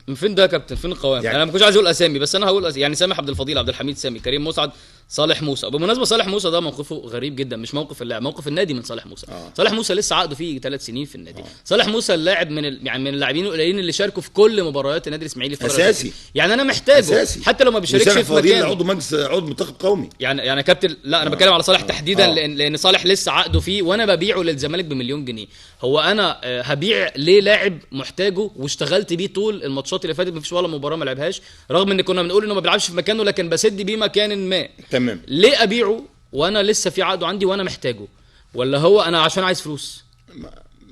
من فين ده يا كابتن؟ فين القوام؟ يعني انا ما كنتش عايز اقول اسامي، بس انا هقول يعني سامح عبد الفضيل، عبد الحميد سامي، كريم مسعد، صالح موسى. بالمناسبه صالح موسى ده موقفه غريب جدا، مش موقف اللاعب، موقف النادي من صالح موسى. صالح موسى لسه عقده فيه 3 سنين في النادي. صالح موسى اللاعب يعني من اللاعبين القليلين اللي شاركوا في كل مباريات النادي الاسماعيلي في اساسي، يعني انا محتاجه أساسي. حتى لو ما بيشاركش في مكان عضو مجلس، عضو منتخب قومي يعني كابتن. لا انا بتكلم على صالح تحديدا لان صالح لسه عقده فيه، وانا ببيعه للزمالك بمليون جنيه. هو انا هبيع ليه لاعب محتاجه واشتغلت بيه طول الماتشات اللي فاتت، مفيش ولا مباراه ما لعبهاش، رغم ان كنا بنقول انه ما بيلعبش في مكانه لكن بسد بيه مكان ما. تمام. ليه ابيعه وانا لسه في عقده عندي وانا محتاجه؟ ولا هو انا عشان عايز فلوس؟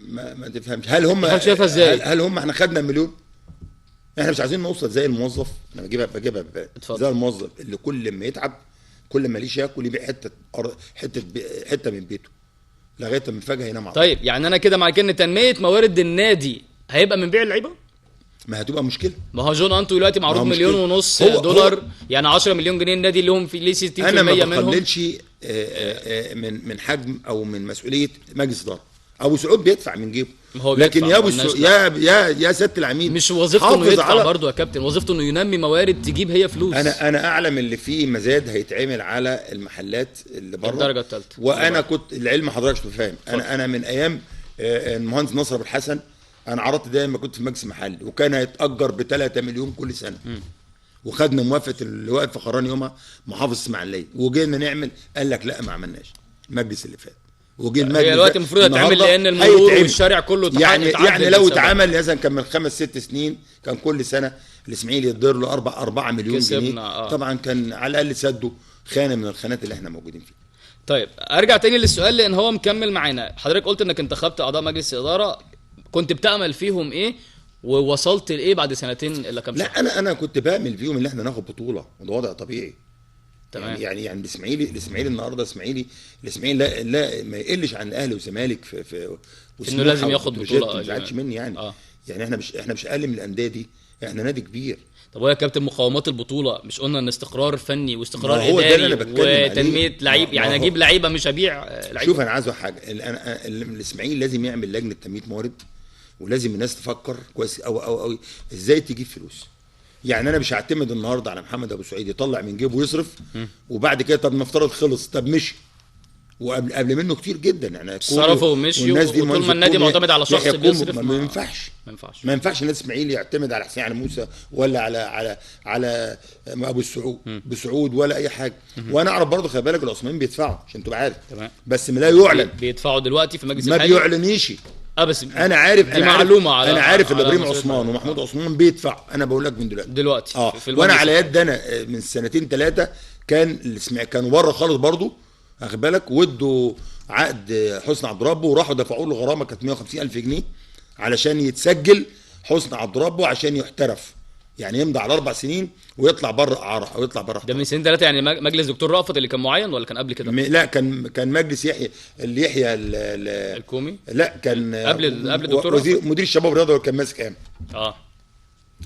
ما تفهمش. هل هم هل هم احنا خدنا مليون؟ احنا مش عايزين نوصل زي الموظف. انا بجيبها زي الموظف اللي كل ما يتعب كل ما ليش ياكل يبيع حته من بيته لغايه ما فجاه ينام. طيب يعني انا كده مع كده تنميه موارد النادي هيبقى من بيع اللعيبه؟ ما هتبقى مشكله. ما هو جون انتو دلوقتي معروض $1.5 مليون دولار، يعني 10 مليون جنيه النادي اللي هم في ليه 60% انا ما منهم. بقللش من حجم او من مسؤوليه مجلس اداره. ابو سعود بيدفع من جيبه، لكن يا ابو يا سياده العميد مش وظيفته انه يدفع برضه يا كابتن، وظيفته انه ينمي موارد تجيب هي فلوس. انا اعلم اللي فيه مزاد هيتعمل على المحلات اللي بره الدرجه الثالثه. وانا كنت العلم حضرتك مش فاهم. انا من ايام المهندس نصر ابو الحسن انا عرضت دايما كنت في مجلس محل وكان هيتاجر ب3 مليون كل سنه. وخدنا موافقه اللي واقف فخران يومها محافظ اسماعيليه، وجينا نعمل قال لك لا ما عملناش المجلس اللي فات. وجي المجلس هي دلوقتي المفروض يتعمل لان المرور والشارع كله يعني لو اتعمل مثلا كان من 5-6 سنين كان كل سنه الاسماعيلي يدير له 4 مليون جنيه. طبعا كان على الاقل سدوا خانه من الخانات اللي احنا موجودين فيها. طيب ارجع تاني للسؤال لان هو مكمل معانا. حضرتك قلت انك انتخبت اعضاء مجلس الاداره، كنت بتأمل فيهم ايه ووصلت لايه بعد سنتين الا كام شهر؟ لا انا كنت بامل فيهم ان احنا ناخد بطوله وده وضع طبيعي. تمام. يعني الاسماعيلي النهارده الاسماعيلي لا ما يقلش عن الاهلي والزمالك في انه لازم ياخد بطوله. ما تزعلش مني يعني. يعني احنا مش اقل من الانديه دي، احنا نادي كبير. طب هو يا كابتن مقومات البطوله مش قلنا ان استقرار فني واستقرار اداري وتنميه لعيب؟ يعني اجيب لعيبه مش ابيع لعيبه. شوف انا عايز حاجه، الاسماعيلي لازم يعمل لجنه تنميه موارد، ولازم الناس تفكر كويس أو ازاي تجيب فلوس. يعني انا مش هعتمد النهارده على محمد ابو سعيد يطلع من جيبه ويصرف وبعد كده طب نفترض خلص طب مشي وقبل منه كتير جدا يعني صرفوا ومشي وطول ما النادي معتمد على شخص بيصرف ما ينفعش النادي الاسماعيلي يعتمد على حسين علي موسى ولا على ابو بسعود ولا اي حاجه. وانا اعرف برضه خلي بالك العثمانيين بيدفعوا عشان تبقى عارف. بس لا يعلن بيدفعوا دلوقتي في مجلس الحالي ما بيعلنيش. بس انا عارف دي معلومه انا عارف ان ابراهيم عثمان ومحمود عثمان بيدفع. انا بقول لك من دلوقتي وانا على يد انا من 2-3 كانوا بره خالص برضه واخد بالك، ودوا عقد حسني عبد ربه وراحوا دفعوا له غرامه كانت 150,000 جنيه علشان يتسجل حسني عبد ربه عشان يحترف، يعني يمضي على 4 سنين ويطلع بره اعاره او يطلع بره. ده من 2-3 يعني مجلس دكتور رأفت اللي كان معين ولا كان قبل كده؟ لا كان مجلس يحيى الكومي. لا كان قبل الدكتور مدير الشباب والرياضه كان ماسك ايام.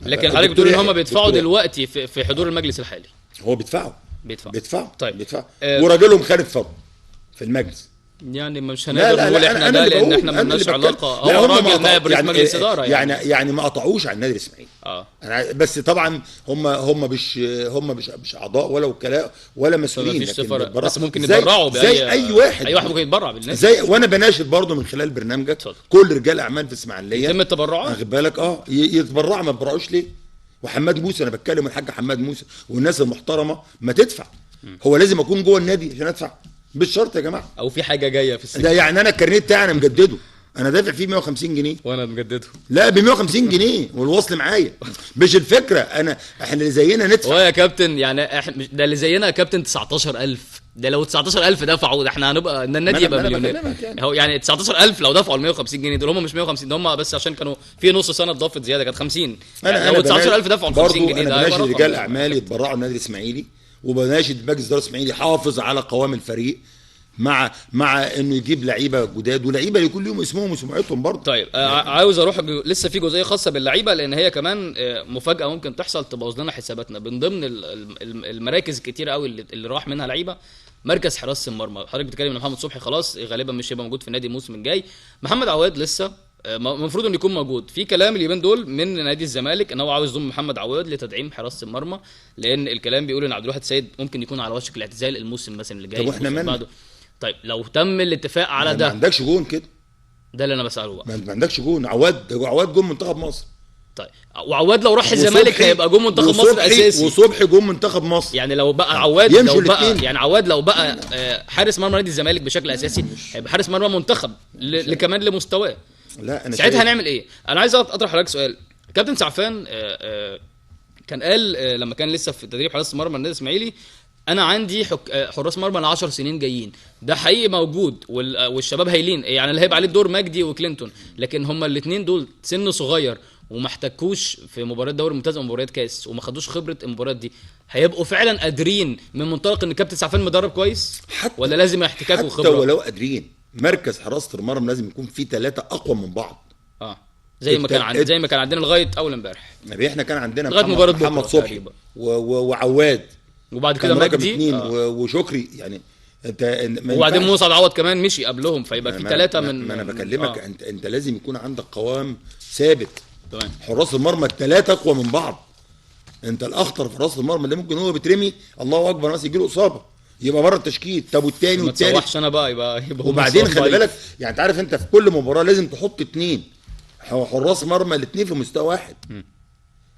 لكن حضرتك بتقول ان هم بيدفعوا دلوقتي في حضور المجلس الحالي. هو بيدفعوا. طيب وراجلهم خالد فضل في المجلس. يعني مش هنقدر نقول احنا ده لان احنا مالناش علاقه. هو راجل نائب رئيس مجلس اداره يعني ما قطعوش على النادي الاسماعيلي. بس طبعا هم مش اعضاء ولا وكلاء ولا مسؤولين، بس ممكن يتبرعوا زي اي واحد ممكن يتبرع بالناس زي وانا بناشد برضه من خلال برنامجك كل رجال اعمال في اسماعيليه يتم التبرعات. واخد بالك يتبرعوا. ما يتبرعوش ليه؟ وحماد موسى انا بتكلم الحاج حماد موسى والناس المحترمه ما تدفع. هو لازم اكون جوه النادي عشان ادفع؟ بالشرط يا جماعه. او في حاجه جايه في السكه ده يعني انا الكارنيه بتاعي انا مجدده، انا دافع فيه 150 جنيه وانا مجدده لا ب 150 جنيه والوصل معايا. مش الفكره احنا اللي زينا ندفع. هو يا كابتن يعني ده اللي زينا يا كابتن 19,000. ده لو 19,000 دفعوا ده احنا هنبقى النادي يبقى مليونير. هو يعني 19,000 لو دفعوا ال 150 جنيه دول هم مش 150 ده هم بس عشان كانوا في نص سنه اتضافت زياده كانت 50. يعني لو 19,000 دفعوا ال 50 جنيه ده انا بناشد رجال اعمال يتبرعوا النادي الاسماعيلي وبناشد مجلس اداره الاسماعيلي يحافظ على قوام الفريق مع انه يجيب لعيبه جداد ولعيبه يكون لهم اسمهم وسمعتهم برضه. طيب عاوز اروح لسه في جزئيه خاصه باللعيبه لان هي كمان مفاجاه ممكن تحصل تبوظ لنا حساباتنا. من ضمن المراكز الكتيره قوي اللي راح منها لعيبه مركز حراسه المرمى. حضرتك بتتكلم ان محمد صبحي خلاص غالبا مش هيبقى موجود في النادي الموسم الجاي. محمد عواد لسه المفروض انه يكون موجود. في كلام اليومين دول من نادي الزمالك ان هو عاوز يضم محمد عواد لتدعيم حراسه المرمى، لان الكلام بيقول ان عبد الواحد سيد ممكن يكون على وشك الاعتزال الموسم مثلا اللي جاي. طب واحنا بعده. طيب لو تم الاتفاق على ده، ما عندكش جون كده، ده اللي انا بساله بقى. ما عندكش جون. عواد جون منتخب مصر. طيب وعواد لو راح الزمالك هيبقى جون منتخب مصر اساسي، وصبحي جون منتخب مصر. يعني لو بقى عواد لو بقى يعني عواد لو بقى حارس مرمى نادي الزمالك بشكل اساسي، هيبقى حارس مرمى منتخب كمان لمستواه. لا انا ساعتها هنعمل ايه؟ انا عايز اطرح لك سؤال. كابتن سعفان كان قال لما كان لسه في تدريب حراس مرمى النادي الاسماعيلي، انا عندي حراس مرمى ل10 سنين جايين. ده حقيقي موجود والشباب هايلين، يعني اللي هيبقى عليه الدور مجدي وكلينتون، لكن هما الاثنين دول سن صغير وما احتكوش في مباريات دوري ممتاز ومباريات كاس وما خدوش خبره المباريات دي. هيبقوا فعلا قادرين من منطلق ان كابتن سعفان مدرب كويس، ولا لازم احتكاك وخبره؟ حتى ولو قادرين، مركز حراسه المرمى لازم يكون فيه 3 اقوى من بعض. زي ما كان عندنا لغايه اول امبارح. احنا كان عندنا محمد صبحي وعواد، وبعد كده مجدي وشكري يعني. وبعدين مسعد عوض كمان مشي قبلهم، فيبقى في 3 من ما انا بكلمك. انت لازم يكون عندك قوام ثابت. تمام. حراس المرمى ال3 اقوى من بعض. انت الاخطر في حراس المرمى اللي ممكن هو بيترمي الله اكبر ناس يجي له اصابه يبقى بره التشكيل. طب والتاني والتالت ما تسوحش انا بقى يبقى وبعدين خلي بالك، يعني انت عارف انت في كل مباراه لازم تحط 2 حراس مرمى، الاثنين في مستوى واحد،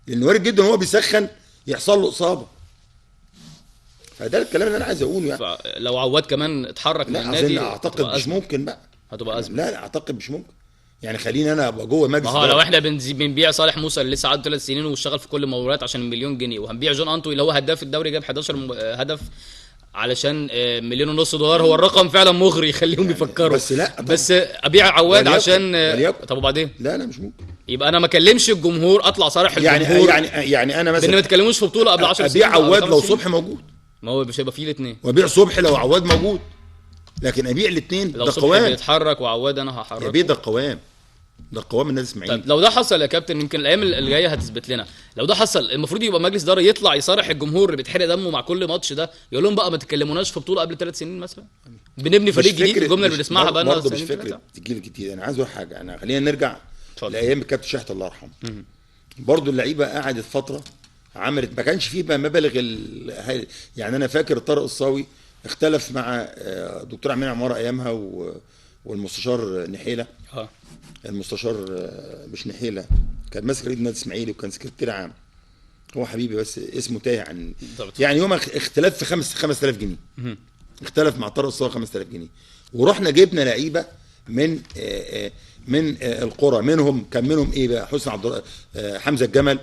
لان وارد جدا هو بيسخن يحصل له اصابه. فده الكلام اللي انا عايز اقوله يعني. لو عواد كمان اتحرك من النادي اعتقد مش ممكن بقى، هتبقى ازمه. لا اعتقد مش ممكن. يعني خليني انا ابقى جوه مجلس. ما هو لو احنا بنبيع صالح موسى اللي لسه عنده 3 سنين واشتغل في كل المباريات عشان 1,000,000 جنيه، وهنبيع جون انتو اللي هو هداف الدوري جاب 11 هدف علشان $1,500,000، هو الرقم فعلا مغري يخليهم يعني يفكروا. بس ابيع عواد عشان طب وبعدين؟ لا مش ممكن. يبقى انا ما اكلمش الجمهور، اطلع صارح الجمهور. يعني انا مثلا ما تكلموش في بطوله قبل 10 سنين. ابيع عواد لو صبحي موجود، ما هو مش هيبقى فيه الاثنين. وابيع صبحي لو عواد موجود، لكن ابيع الاثنين ده قوام. بيتحرك وعواد انا هحرك. ابيع ده قوام، ده قوام النادي الاسماعيلي. طيب لو ده حصل يا كابتن، يمكن الايام اللي جايه هتثبت لنا. لو ده حصل المفروض يبقى مجلس اداره يطلع يصارح الجمهور اللي بيتحرق دمه مع كل ماتش ده، يقول لهم بقى ما تكلموناش في بطوله قبل 3 سنين مثلا، بنبني فريق جديد. الجمله اللي بنسمعها بقى لنا سنين. مش فكره تجيل كتير. انا عايز اقول حاجه، انا خلينا نرجع لايام الكابتن شحت الله يرحمه. برضو اللعيبه قعدت فتره عملت، ما كانش فيه بقى مبالغ يعني انا فاكر طارق الصاوي اختلف مع دكتور عمين عماره ايامها والمستشار نحيله. المستشار مش نحيله، كان ماسك رئيس النادي الاسماعيلي وكان سكرتير عام. هو حبيبي بس اسمه تايه عن يعني يوم اختلاف في 5000 جنيه. اختلف مع طارق الصاوي 5000 جنيه، ورحنا جبنا لعيبه من القرى، كان منهم ايه بقى، حسن عبد حمزه الجمل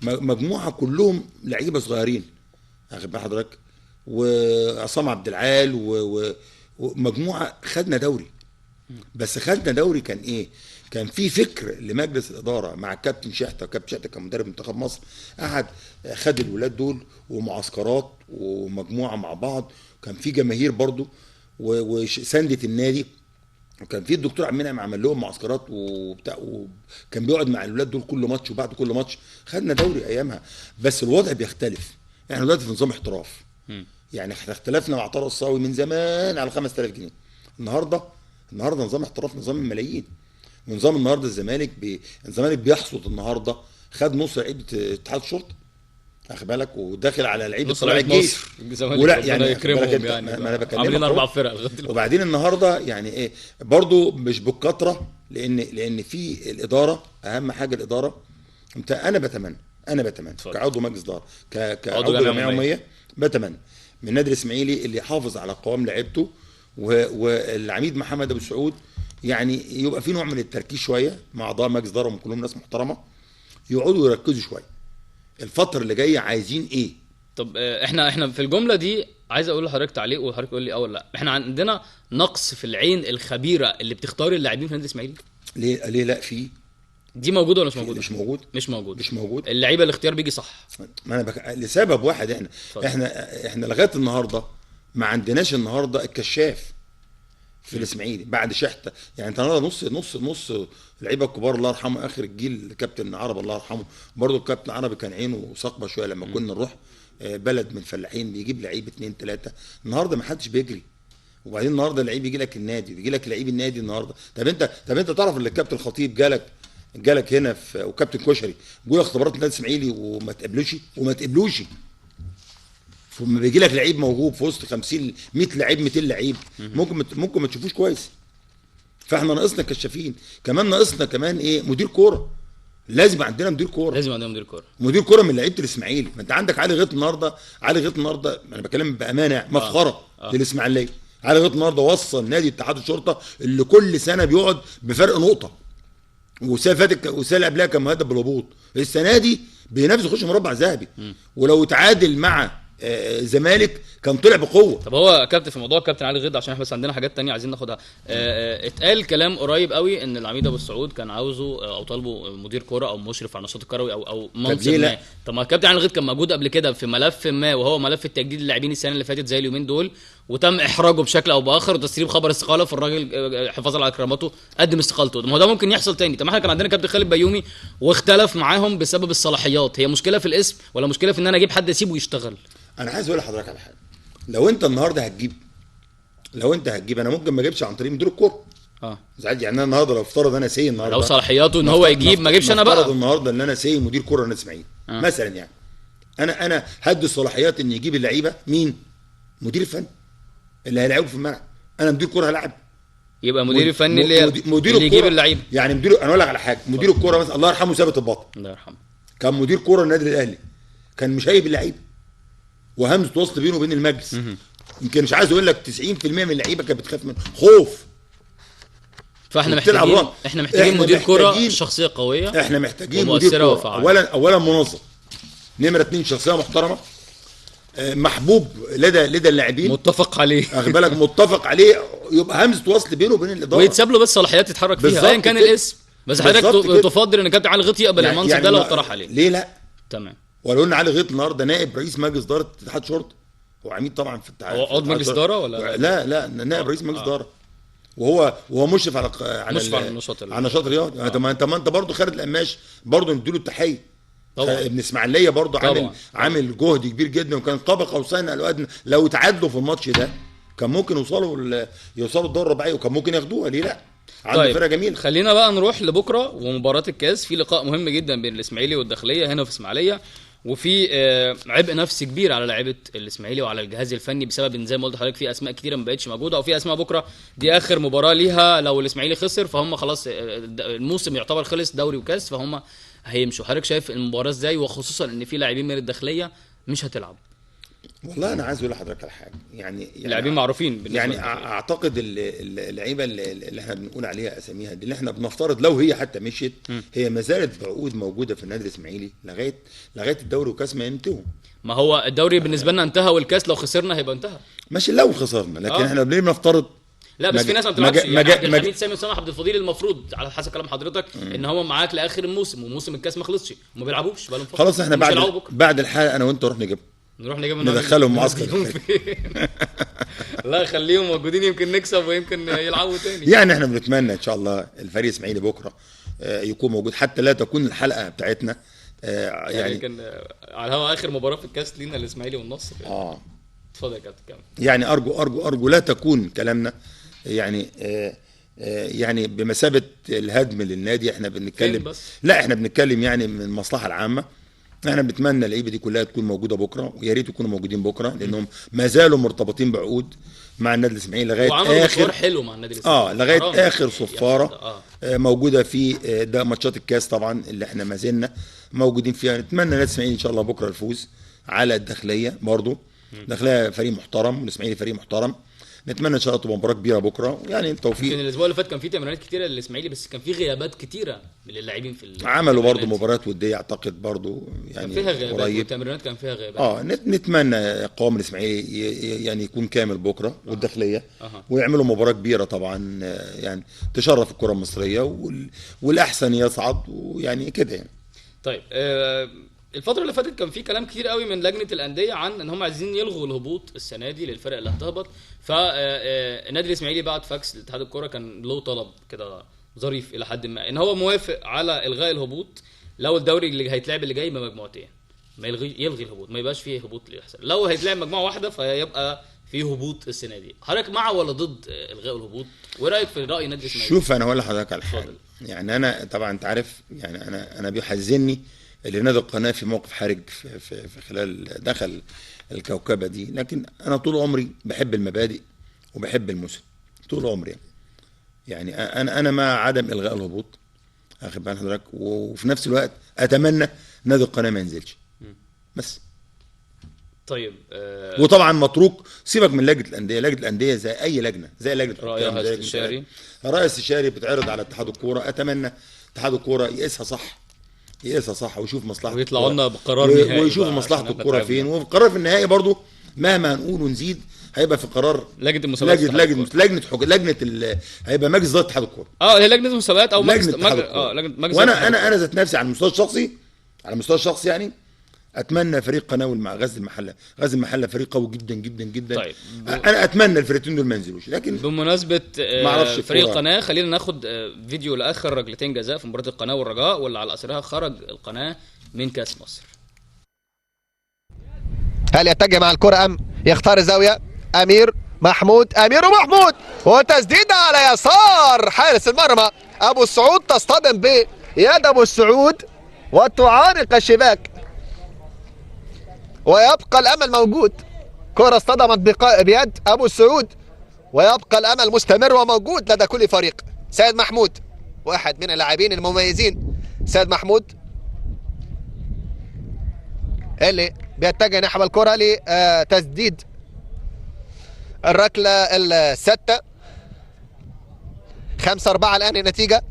ومجموعه كلهم لعيبه صغيرين، واخد بال حضرتك، وعصام عبد العال ومجموعه. خدنا دوري، بس خدنا دوري كان ايه؟ كان في فكر لمجلس الاداره مع الكابتن شحته. الكابتن شحته كان مدرب منتخب مصر، قعد خد الولاد دول ومعسكرات ومجموعه مع بعض، كان في جماهير برضو وسندة النادي، وكان في الدكتور عبد المنعم عمل لهم معسكرات وبتاع، وكان بيقعد مع الولاد دول كل ماتش، وبعد كل ماتش خدنا دوري ايامها. بس الوضع بيختلف، احنا دلوقتي في نظام احتراف. يعني احنا اختلفنا مع طارق الصاوي من زمان على 5000 جنيه. النهارده نظام احتراف، نظام الملايين. ونظام النهارده الزمالك بيحصد النهارده، خد نص لعيبه اتحاد الشرطه، واخد بالك، وداخل على لعيبه طلائع الجيش. ولا يعني يكرمهم يعني ما انا بكلمك عاملين 4 فرق. وبعدين النهارده يعني ايه برضو مش بالكثره، لان في الاداره، اهم حاجه الاداره. انا بتمنى كعضو مجلس اداره، كعضو جمعيه عموميه، بتمنى من النادي الاسماعيلي اللي يحافظ على قوام لعيبته، والعميد محمد ابو سعود يعني يبقى في نوع من التركيز شويه مع اعضاء مجلس اداره، كلهم ناس محترمه، يقعدوا يركزوا شويه الفتره اللي جايه عايزين ايه. طب احنا في الجمله دي عايز اقول لحضرتك تعليق، وحضرتك تقول لي اه ولا لا. احنا عندنا نقص في العين الخبيره اللي بتختار اللاعبين في النادي الاسماعيلي. ليه لا في دي موجوده ولا مش موجوده؟ مش موجود. اللعيبه الاختيار بيجي صح. ما انا لسبب واحد، احنا لغايه النهارده ما عندناش النهارده الكشاف في الاسماعيلي بعد شحته. يعني انت النهارده نص اللعيبه الكبار الله يرحمه، اخر الجيل كابتن عرب الله يرحمه، برضه الكابتن عربي كان عينه ثقبه شويه لما كنا نروح بلد من الفلاحين بيجيب لعيب 2 3. النهارده ما حدش بيجري، وبعدين النهارده اللعيب يجي لك النادي ويجي لك لعيب النادي النهارده. طب انت تعرف ان الكابتن الخطيب جالك هنا في وكابتن كشري جوه اختبارات النادي الاسماعيلي وما تقبلوش لما بيجي لك لعيب موهوب في وسط 50 100 لعيب 200 لعيب ممكن ما تشوفوش كويس. فاحنا ناقصنا كشافين كمان، ناقصنا كمان ايه؟ مدير كوره. لازم عندنا مدير كوره، مدير كوره من لعيبه الاسماعيلي. ما انت عندك علي غيط النهارده انا بتكلم بامانه مفخره للاسماعيليه. علي غيط النهارده وصل نادي اتحاد الشرطه اللي كل سنه بيقعد بفرق نقطه، والسنه فاتت والسنه قبلها كان مهدد بالهبوط. السنه دي بينافس يخش مربع ذهبي، ولو تعادل مع زمالك كان طلع بقوه. طب هو كابتن في موضوع كابتن علي غيط، عشان احنا بس عندنا حاجات تانية عايزين ناخدها. اتقال كلام قريب قوي ان العميد ابو السعود كان عاوزه او طالبه مدير كوره او مشرف على النشاط الكروي او منصب ما. طب ما كابتن علي غيط كان موجود قبل كده في ملف ما، وهو ملف التجديد اللاعبين السنه اللي فاتت زي اليومين دول، وتم احراجه بشكل او باخر وتسريب خبر استقاله، في الراجل حفاظا على كرامته قدم استقالته. ما هو ده ممكن يحصل تاني. طب ما احنا كان عندنا كابتن خالد بيومي واختلف معاهم بسبب الصلاحيات. هي مشكله في الاسم ولا مشكله في ان انا اجيب حد اسيبه يشتغل؟ انا عايز اقول لحضرتك على حاجه. لو انت النهارده هتجيب انا ممكن ما اجيبش عن طريق مدير الكوره. يعني انا النهارده لو افترض انا سي النهارده لو صلاحياته ان هو يجيب ما اجيبش انا بقى. افترض النهارده ان انا سي مدير كوره النادي الاسماعيلي مثلا، يعني انا هدي الصلاحيات ان يجيب اللعيبه مين؟ مدير الفني اللي هيلاعبه في الملعب. انا مدير كوره هلعب، يبقى مدير الفني اللي يجيب اللعيبه. يعني انا اقول لك على حاجه، مدير الكوره مثلا الله يرحمه ثابت البطل، الله يرحمه، كان مدير كوره النادي الاهلي، كان مش هايب اللعيبه وهمزه وصل بينه وبين المجلس. يمكن مش عايز اقول لك 90% من اللعيبه كانت بتخاف منه خوف. فاحنا محتاجين مدير كوره شخصيه قويه. احنا محتاجين مدير كوره اولا منظم، نمره 2 شخصيه محترمه، محبوب لدى اللاعبين، متفق عليه، واخد بالك، متفق عليه، يبقى همزه وصل بينه وبين الاداره، ويتساب له بس صلاحيات يتحرك فيها ايا كان الاسم. بس حضرتك تفضل ان كابتن علي غيط يقبل المنصب ده لو طرح عليه؟ ليه لا؟ تمام. ولو ان علي غيط النهارده نائب رئيس مجلس اداره اتحاد شرطه وعميد طبعا في الاتحاد. هو عضو مجلس اداره ولا لا نائب رئيس مجلس اداره، وهو مشرف على النشاط الرياضي. طب ما انت برضه خالد القماش برضه نديله التحيه طبعا. ابن اسماعيليه برضه عامل جهد كبير جدا، وكان قاب قوسين او ادنى. لو تعادلوا في الماتش ده كان ممكن يوصلوا الدور الرباعي، وكان ممكن ياخدوها. ليه لا؟ طيب فرقه جميله. خلينا بقى نروح لبكره ومباراه الكاس. في لقاء مهم جدا بين الاسماعيلي والداخليه هنا في اسماعيليه، وفي عبء نفسي كبير على لاعيبه الاسماعيلي وعلى الجهاز الفني بسبب ان زي ما قلت لحضرتك في اسماء كتيره ما بقتش موجوده، او في اسماء بكره دي اخر مباراه ليها. لو الاسماعيلي خسر فهم خلاص الموسم يعتبر خلص، دوري وكاس، فهم هيمشوا. حضرتك شايف المباراه ازاي، وخصوصا ان في لاعبين من الداخليه مش هتلعب؟ والله انا عايز اقول لحضرتك على حاجه، يعني لاعبين معروفين يعني اعتقد اللعيبه اللي احنا بنقول عليها اساميها دي، اللي احنا بنفترض لو هي حتى مشيت، هي ما زالت بعقود موجوده في النادي الاسماعيلي لغايه الدوري والكاس ما ينتهوا. ما هو الدوري بالنسبه لنا انتهى، والكاس لو خسرنا هيبقى انتهى. ماشي لو خسرنا، لكن احنا ليه بنفترض؟ لا بس في ناس ما بتلعبش. يعني عبد الحميد سامي وسامح عبد الفضيل المفروض على حسب كلام حضرتك ان هو معاك لاخر الموسم، وموسم الكاس ما خلصش وما بيلعبوش بقى لهم فتره. خلاص احنا بعد الحلقه انا وانت نروح نجيبهم ندخلهم معسكر. لا خليهم موجودين، يمكن نكسب ويمكن يلعبوا تاني. يعني احنا بنتمنى ان شاء الله الفريق الاسماعيلي بكره يكون موجود، حتى لا تكون الحلقه بتاعتنا يعني كان على هوا اخر مباراه في الكاس لينا الاسماعيلي والنصر. اتفضل يا كابتن كمل. يعني ارجو لا تكون كلامنا يعني بمثابه الهدم للنادي. احنا بنتكلم لا احنا بنتكلم يعني من المصلحه العامه. احنا بنتمنى اللعيبه دي كلها تكون موجوده بكره، ويا ريت يكونوا موجودين بكره، لانهم ما زالوا مرتبطين بعقود مع النادي الاسماعيلي لغايه اخر حلو مع النادي الاسماعيلي لغايه اخر صفاره موجوده في ده ماتشات الكاس طبعا اللي احنا ما زلنا موجودين فيها. نتمنى النادي الاسماعيلي ان شاء الله بكره الفوز على الداخليه. برضو الداخليه فريق محترم والاسماعيلي فريق محترم. نتمنى ان شاء الله تبقى مباراه كبيره بكره، يعني التوفيق. يمكن الاسبوع اللي فات كان في تمرينات كتيره للاسماعيلي، بس كان في غيابات كتيره من اللاعبين عملوا برضو مباريات وديه اعتقد برضو يعني كان فيها غيابات، والتمرينات كان فيها غيابات. نتمنى قوام الاسماعيلي يعني يكون كامل بكره والداخليه ويعملوا مباراه كبيره طبعا، يعني تشرف الكره المصريه والاحسن يصعد، ويعني كده يعني. طيب الفترة اللي فاتت كان في كلام كتير قوي من لجنة الأندية عن ان هم عايزين يلغوا الهبوط السنة دي للفرق اللي هتهبط. فالنادي الإسماعيلي بعت فاكس لاتحاد الكرة كان له طلب كده ظريف إلى حد ما، ان هو موافق على إلغاء الهبوط لو الدوري اللي هيتلعب اللي جاي بمجموعتين، ما يلغي الهبوط، ما يبقاش فيه هبوط اللي يحصل. لو هيتلعب مجموعة واحدة فيبقى في هبوط السنه دي، حضرتك مع ولا ضد الغاء الهبوط؟ وايه رايك في راي نادي الاسماعيلي؟ شوف انا هقول لحضرتك على حاجه، يعني انا طبعا انت عارف يعني انا بيحزنني اللي نادي القناه في موقف حرج في خلال دخل الكوكبه دي، لكن انا طول عمري بحب المبادئ وبحب الموسم طول عمري يعني انا مع عدم الغاء الهبوط، واخد بال حضرتك، وفي نفس الوقت اتمنى نادي القناه ما ينزلش بس. طيب وطبعا متروك سيبك من لجنه الانديه، لجنه الانديه زي اي لجنه، زي لجنه رايها الاستشاري، راي استشاري بتعرض على اتحاد الكوره، اتمنى اتحاد الكوره يقيسها صح ويشوف مصلحه ويطلعوا لنا بقرار نهائي ويشوف مصلحه الكوره فين، والقرار في النهائي برضو مهما هنقول ونزيد هيبقى في قرار لجنه المسابقات، لجنه هيبقى مجلس اداره اتحاد الكوره، هي لجنه المسابقات او مجلس مجلس. وانا ذات نفسي على المستوى الشخصي يعني اتمنى فريق قناه مع غزل المحله فريق قوي جدا جدا جدا. طيب انا اتمنى الفرقتين دول ما ينزلوش، لكن بمناسبه فريق قناه خلينا ناخد فيديو لاخر ركلتين جزاء في مباراه القناه والرجاء، واللي على اثرها خرج القناه من كاس مصر. هل يتجه مع الكره ام يختار الزاويه؟ امير محمود وتسديده على يسار حارس المرمى ابو السعود، تصطدم بيد ابو السعود وتعانق الشباك، ويبقى الامل موجود. كرة اصطدمت بيد ابو السعود، ويبقى الامل مستمر وموجود لدى كل فريق. سيد محمود واحد من اللاعبين المميزين، سيد محمود اللي بيتجه نحو الكرة لتسديد الركلة الستة. 5-4 الآن النتيجة،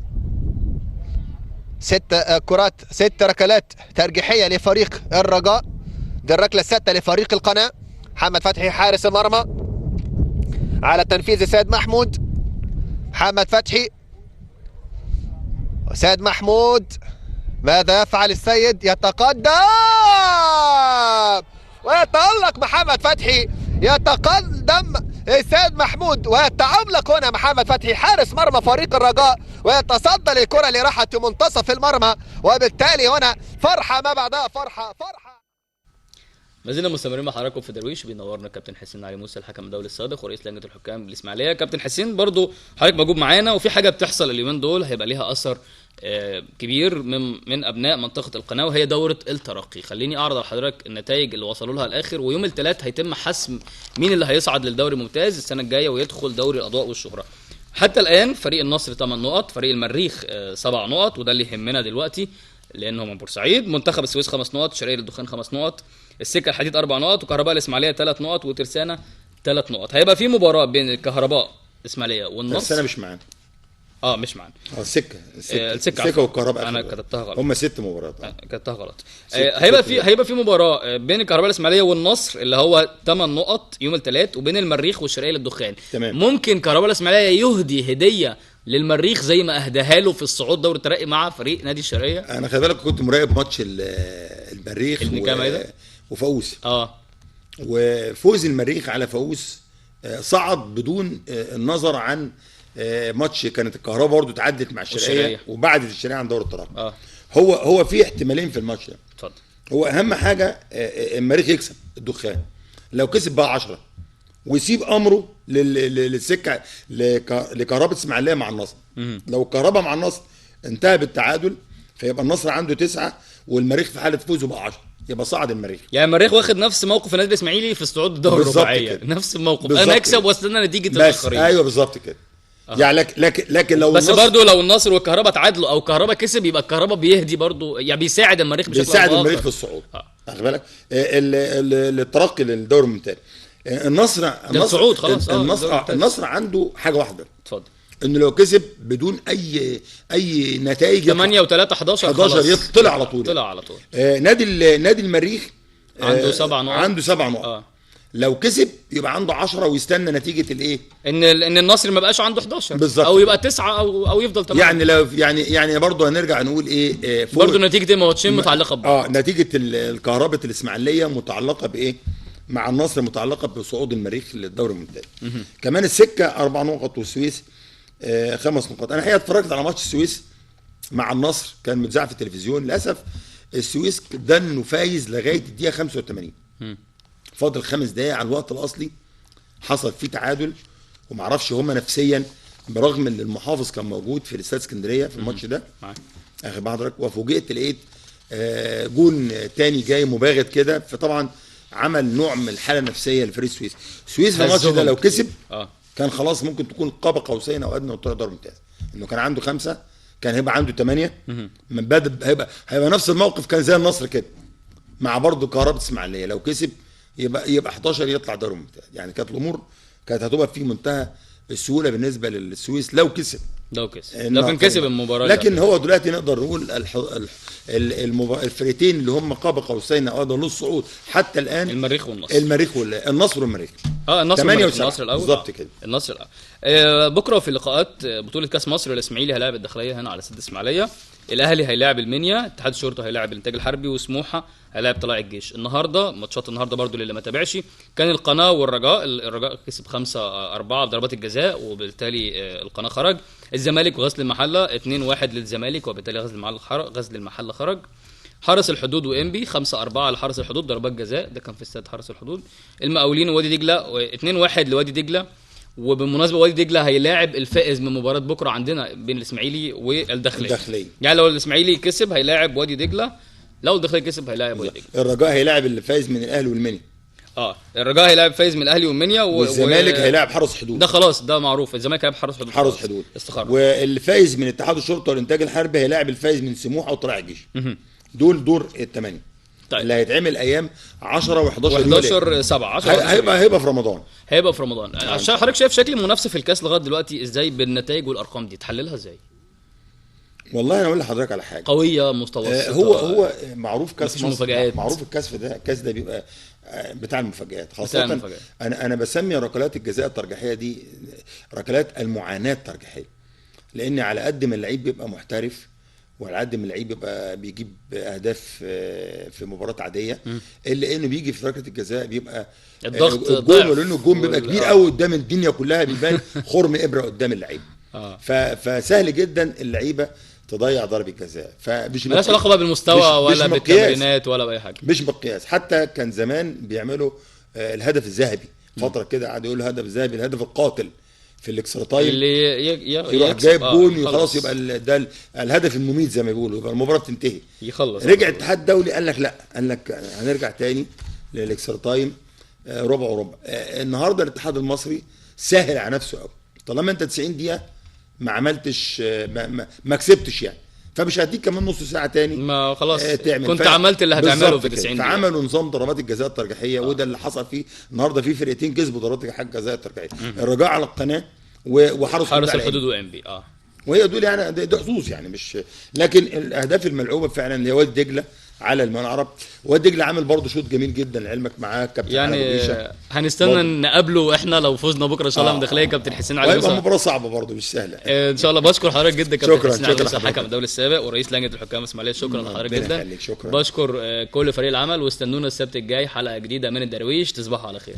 6 ركلات ترجيحية لفريق الرجاء، دي الركلة الستة لفريق القناة. محمد فتحي حارس المرمى على تنفيذ سيد محمود. محمد فتحي وسيد محمود، ماذا يفعل السيد؟ يتقدم ويتألق محمد فتحي، يتقدم السيد محمود ويتعملق هنا محمد فتحي حارس مرمى فريق الرجاء، ويتصدى للكرة اللي راحت في منتصف المرمى، وبالتالي هنا فرحة ما بعدها فرحة. ما زلنا مستمرين مع حضراتكم في درويش، بينورنا كابتن حسين علي موسى الحكم الدولي السابق ورئيس لجنه الحكام بالاسماعيليه. كابتن حسين برضو حضرتك موجود معانا، وفي حاجه بتحصل اليومين دول هيبقى ليها اثر كبير من ابناء منطقه القناه، وهي دوره الترقي. خليني اعرض على حضرتك النتائج اللي وصلوا لها الاخر، ويوم الثلاث هيتم حسم مين اللي هيصعد للدوري الممتاز السنه الجايه ويدخل دوري الاضواء والشهره. حتى الان فريق النصر 8 نقط، فريق المريخ 7 نقط، وده اللي يهمنا دلوقتي لانه من بورسعيد. منتخب السويس 5 نقط، شرقية للدخان 5 نقط، السكه الحديد 4 نقط، وكهرباء الاسماعيليه 3 نقط، وترسانه 3 نقط. هيبقى في مباراه بين الكهرباء الاسماعيليه والنصر. ترسانه مش معانا، مش معانا. السكه والكهرباء انا كتبتها غلط، هم 6 مباريات كتبتها غلط. هيبقى في مباراه بين الكهرباء الاسماعيليه والنصر اللي هو 8 نقط يوم الثلاث، وبين المريخ والشرقيه للدخان. تمام. ممكن كهرباء الاسماعيليه يهدي هديه للمريخ زي ما اهداها له في الصعود دوري الترقي مع فريق نادي الشرقيه. انا خلي بالك كنت مراقب ماتش المريخ وفاووس، وفوز المريخ على فاووس صعد بدون النظر عن ماتش كانت الكهرباء برضه تعدت مع الشرقيه وبعدت الشرقيه عن دور الترقي. هو في احتمالين في الماتش ده. اتفضل. هو اهم حاجه المريخ يكسب الدخان، لو كسب بقى 10 ويسيب امره للسكه لكهرباء اسماعيليه مع النصر. لو الكهرباء مع النصر انتهى بالتعادل فيبقى النصر عنده 9 والمريخ في حاله فوزه بقى 10، يبقى صعد المريخ. يعني المريخ واخد نفس موقف النادي الاسماعيلي في الصعود الدوري الرباعيه، نفس الموقف، انا اكسب واستنى نتيجه الاخرين. ايوه بالظبط كده. يعني لكن لو بس برضه لو النصر والكهرباء تعادلوا او الكهرباء كسب يبقى الكهرباء بيهدي برضه، يعني بيساعد المريخ بشكل بيساعد المريخ في الصعود. واخد بالك الترقي للدوري الممتاز. النصر خلاص. النصر عنده حاجه واحده. اتفضل. انه لو كسب بدون اي نتائج 8 و3 11 طلع على طول. نادي المريخ عنده 7 نقط. عنده 7 نقط. لو كسب يبقى عنده 10 ويستنى نتيجه الايه؟ ان النصر ما بقاش عنده 11 بالزبط. او يبقى 9 او يفضل 8. يعني لو يعني برضه هنرجع نقول ايه برضه نتيجه الماتشين متعلقه ببعض. نتيجه الكهرباء الاسماعيليه متعلقه بايه؟ مع النصر متعلقه بصعود المريخ للدوري الممتاز. كمان السكه 4 نقط والسويس 5 نقاط. انا الحقيقه اتفرجت على ماتش السويس مع النصر، كان متذاع في التلفزيون. للاسف السويس ده انه فايز لغايه الدقيقه 85. فاضل 5 دقائق على الوقت الاصلي، حصل فيه تعادل، ومعرفش هما نفسيا برغم ان المحافظ كان موجود في الاستاد اسكندريه في الماتش ده اخر بحضرتك، وفوجئت لقيت جون تاني جاي مباغت كده، فطبعا عمل نوع من الحاله النفسيه لفريق السويس. السويس في الماتش ده لو كسب كان خلاص ممكن تكون قاب قوسين او ادنى وطلع دور ممتاز، انه كان عنده 5 كان هيبقى عنده 8 من بعد هيبقى نفس الموقف كان زي النصر كده مع برضه كهرباء اسماعيليه، لو كسب يبقى 11 يطلع دور ممتاز. يعني كانت الامور كانت هتبقى في منتهى السهوله بالنسبه للسويس لو كسب لو كان كسب المباراه. لكن هو دلوقتي نقدر نقول الفريقين اللي هم قاب قوسين او ادنى للصعود حتى الان المريخ والنصر. النصر والمريخ. النصر الاول بالظبط كده. النصر الاول. بكره في لقاءات بطوله كاس مصر الاسماعيلي هيلاعب الداخليه هنا على استاد الاسماعيليه، الاهلي هيلاعب المنيا، اتحاد الشرطه هيلاعب الانتاج الحربي، وسموحه هيلاعب طلائع الجيش. النهارده ماتشات النهارده برضو اللي ما تابعش كان القناه والرجاء. الرجاء كسب 5-4 بضربات الجزاء وبالتالي القناه خرج. الزمالك وغزل المحله 2-1 للزمالك وبالتالي غزل المحله خرج. حرس الحدود وانبي 5-4 على حرس الحدود ضربات جزاء، ده كان في استاد حرس الحدود. المقاولين ووادي دجله 2-1 لوادي دجله. وبالمناسبه وادي دجله هيلاعب الفائز من مباراه بكره عندنا بين الاسماعيلي والداخليه. يعني لو الاسماعيلي كسب هيلاعب وادي دجله، لو الداخليه كسب هيلاعب وادي دجله. الرجاء هيلاعب اللي فايز من الاهلي والمنيا. الرجاء هيلاعب فايز من الاهلي والمنيا والزمالك هيلاعب حرس حدود. ده خلاص ده معروف، الزمالك هيلاعب حرس حدود استخاره. واللي فايز من اتحاد الشرطه والانتاج الحربي هيلاعب الفايز من سموحه وطلائع الجيش. دول دور الثمانيه. طيب. اللي هيتعمل ايام 10 و11 7 هيبقى في رمضان. عشان حضرتك شايف شكل المنافسه في الكاس لغايه دلوقتي ازاي بالنتائج والارقام دي تحللها ازاي؟ والله انا اقول لحضرتك على حاجه قويه متوسطه. هو معروف كاس مصر، معروف الكاس ده بيبقى بتاع المفاجآت خاصه. انا بسمي ركلات الجزاء الترجيحيه دي ركلات المعاناه الترجيحيه، لان على قد ما اللعيب بيبقى محترف وعلى قد ما اللعيب بيبقى بيجيب اهداف في مباراه عاديه، الا انه بيجي في ركله الجزاء بيبقى الضغط الجون، لانه الجون بيبقى كبير قوي قدام الدنيا كلها، بيبان خرم ابره قدام اللعيب. فسهل جدا اللعيبه تضيع ضربه جزاء. فمش مالهاش علاقه بقى بالمستوى ولا بالتمرينات ولا باي حاجه، مش مقياس. حتى كان زمان بيعملوا الهدف الذهبي فتره كده، قعدوا يقولوا الهدف الذهبي الهدف القاتل في الاكسترا تايم اللي يروح جايب جون وخلاص يبقى ده الهدف المميت زي ما بيقولوا، يبقى المباراه بتنتهي يخلص. رجع الاتحاد الدولي قال لك لا، قال لك هنرجع تاني للاكسترا تايم ربع وربع. النهارده الاتحاد المصري سهل على نفسه قوي، طالما انت 90 دقيقه ما عملتش ما كسبتش يعني، فمش هديك كمان نص ساعه تاني ما خلاص كنت عملت اللي هتعمله في 90 دقيقه. فعملوا نظام ضربات الجزاء الترجيحيه وده اللي حصل فيه النهارده. في فرقتين كسبوا ضربات الجزاء الترجيحيه، الرجاء على القناه وحرس الحدود وانبي. وهي دول يعني ده حظوظ يعني، مش لكن الاهداف الملعوبه فعلا اللي هي وادي دجله على الملعب. وادي دجله عامل برضه شوط جميل جدا لعلمك معاه كابتن يعني هنستنى نقابله احنا لو فزنا بكره ان شاء الله من داخليه كابتن حسين علي. هيبقى مباراه صعبه برضه مش سهله ان شاء الله. بشكر حضرتك جدا كابتن حسين علي، حكم الدولي السابق ورئيس لجنه الحكام الاسماعيليه. شكرا لحضرتك جدا. شكرا. بشكر كل فريق العمل، واستنونا السبت الجاي حلقه جديده من الدرويش. تصبحوا على خير.